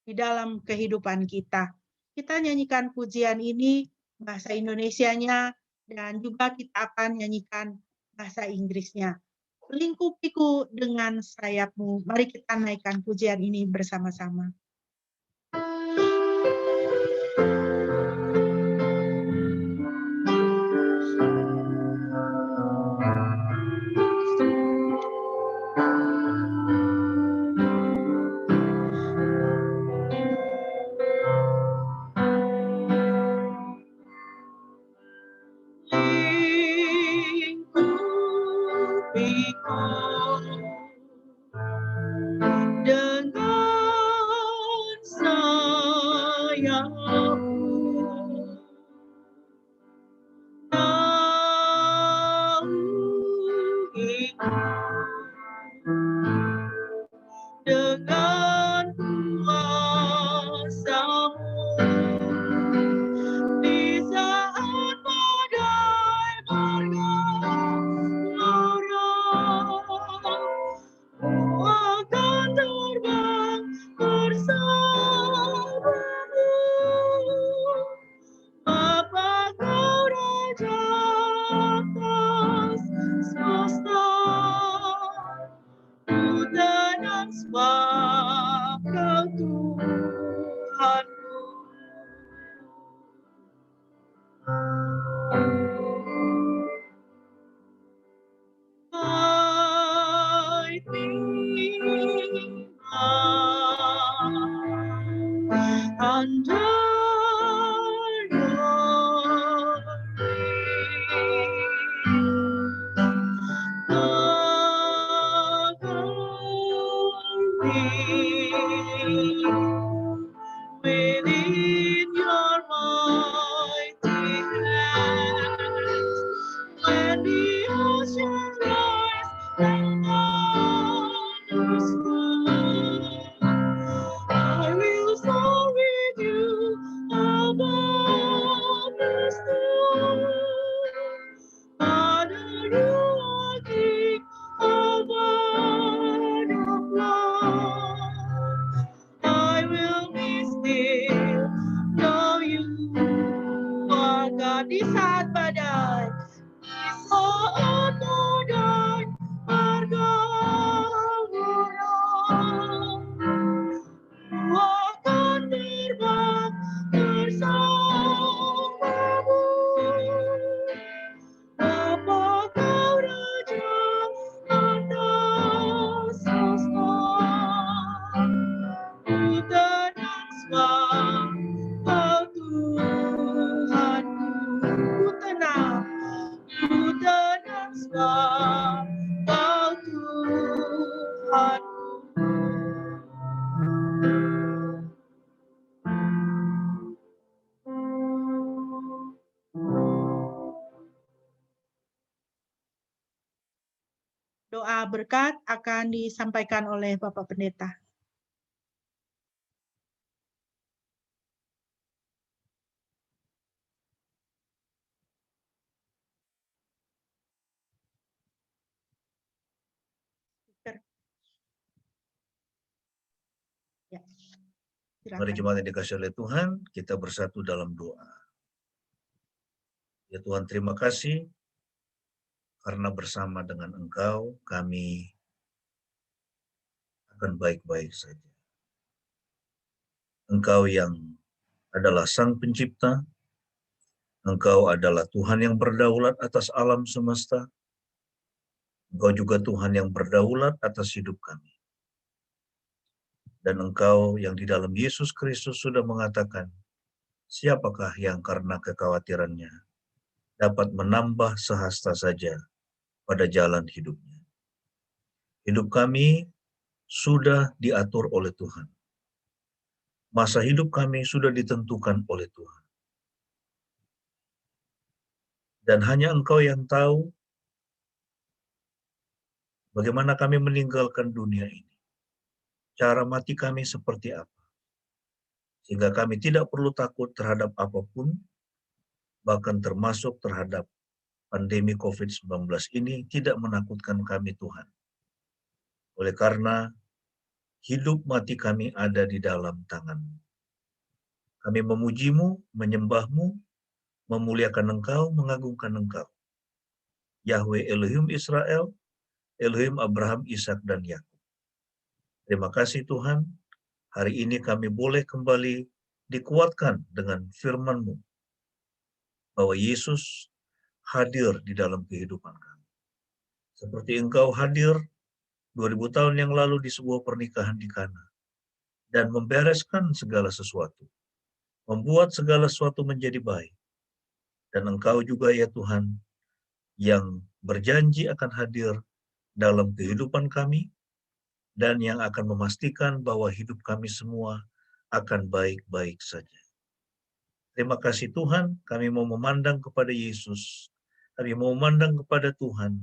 di dalam kehidupan kita. Kita nyanyikan pujian ini, bahasa Indonesianya, dan juga kita akan nyanyikan bahasa Inggrisnya. Lingkupiku dengan sayapmu. Mari kita naikkan pujian ini bersama-sama. Dengan sayapmu, naungiku dengan kuasa-Mu di saat badai bergelora. Ku akan terbang bersamamu, Bapa Kau Raja atas semesta. Ku tenang sebab Kau Tuhanku. Hide me under your wing. Within your mighty hands, when the oceans rise and thunders roll, I will soar with you above the storm. Father, you are King of God of love. I will be still, know you are God. Di saat badai, di saat badai bergelora, ku akan terbang bersamamu, Bapa Kau Raja atas semesta. Ku tenang sebab Kau Tuhanku. Ku tenang sebab Kau Tuhanku. Doa berkat akan disampaikan oleh Bapak Pendeta. Ya, Mari silakan. jemaat yang dikasihi oleh Tuhan, kita bersatu dalam doa. Ya Tuhan, terima kasih karena bersama dengan Engkau kami akan baik-baik saja. Engkau yang adalah Sang Pencipta, Engkau adalah Tuhan yang berdaulat atas alam semesta, Engkau juga Tuhan yang berdaulat atas hidup kami. Dan Engkau yang di dalam Yesus Kristus sudah mengatakan, siapakah yang karena kekhawatirannya dapat menambah sehasta saja pada jalan hidupnya. Hidup kami sudah diatur oleh Tuhan. Masa hidup kami sudah ditentukan oleh Tuhan. Dan hanya Engkau yang tahu bagaimana kami meninggalkan dunia ini. Cara mati kami seperti apa. Sehingga kami tidak perlu takut terhadap apapun, bahkan termasuk terhadap pandemi COVID-19 ini tidak menakutkan kami Tuhan. Oleh karena hidup mati kami ada di dalam tangan-Mu. Kami memuji-Mu, menyembah-Mu, memuliakan Engkau, mengagungkan Engkau. Yahweh Elohim Israel, Elohim Abraham, Ishak, dan Yakub. Terima kasih Tuhan, hari ini kami boleh kembali dikuatkan dengan firman-Mu, bahwa Yesus hadir di dalam kehidupan kami. Seperti Engkau hadir 2000 tahun yang lalu di sebuah pernikahan di Kana, dan membereskan segala sesuatu, membuat segala sesuatu menjadi baik. Dan Engkau juga ya Tuhan, yang berjanji akan hadir dalam kehidupan kami, dan yang akan memastikan bahwa hidup kami semua akan baik-baik saja. Terima kasih Tuhan, kami mau memandang kepada Yesus, kami mau memandang kepada Tuhan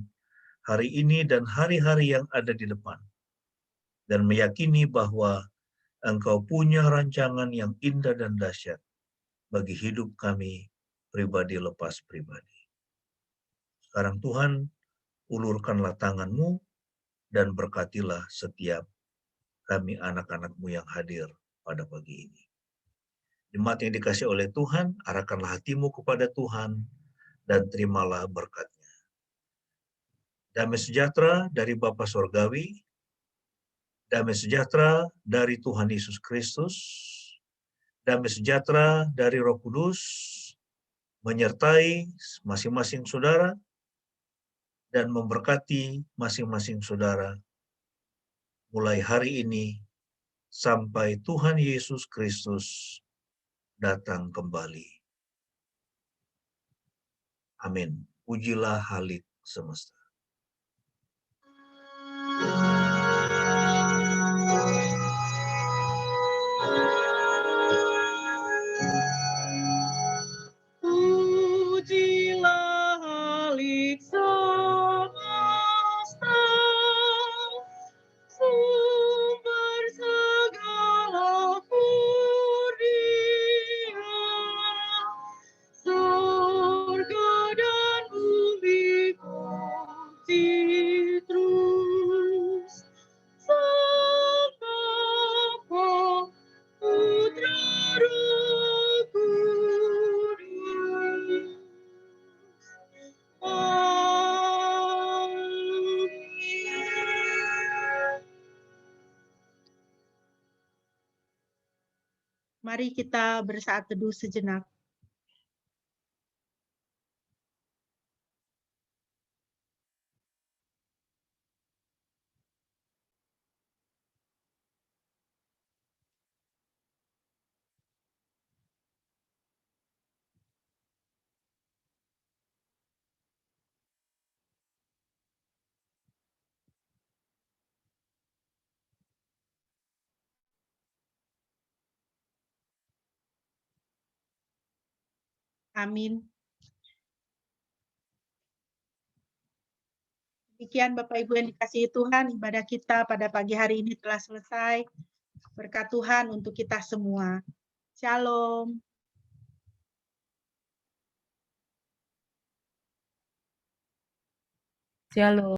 hari ini dan hari-hari yang ada di depan, dan meyakini bahwa Engkau punya rancangan yang indah dan dahsyat bagi hidup kami pribadi lepas pribadi. Sekarang Tuhan, ulurkanlah tangan-Mu dan berkatilah setiap kami anak-anak-Mu yang hadir pada pagi ini. Jemaat yang dikasih oleh Tuhan, arahkanlah hatimu kepada Tuhan dan terimalah berkat-Nya. Damai sejahtera dari Bapa Surgawi, damai sejahtera dari Tuhan Yesus Kristus, damai sejahtera dari Roh Kudus, menyertai masing-masing saudara dan memberkati masing-masing saudara mulai hari ini sampai Tuhan Yesus Kristus datang kembali. Amin. Pujilah Halik semesta. Pujilah Halik semesta, sumber segala kurnia, surga dan bumi puji terus, Sang Bapa, Putra, Roh Kudus. Amin. Mari kita bersaat teduh sejenak. Amin. Demikian Bapak Ibu yang dikasihi Tuhan, ibadah kita pada pagi hari ini telah selesai. Berkat Tuhan untuk kita semua. Shalom. Shalom.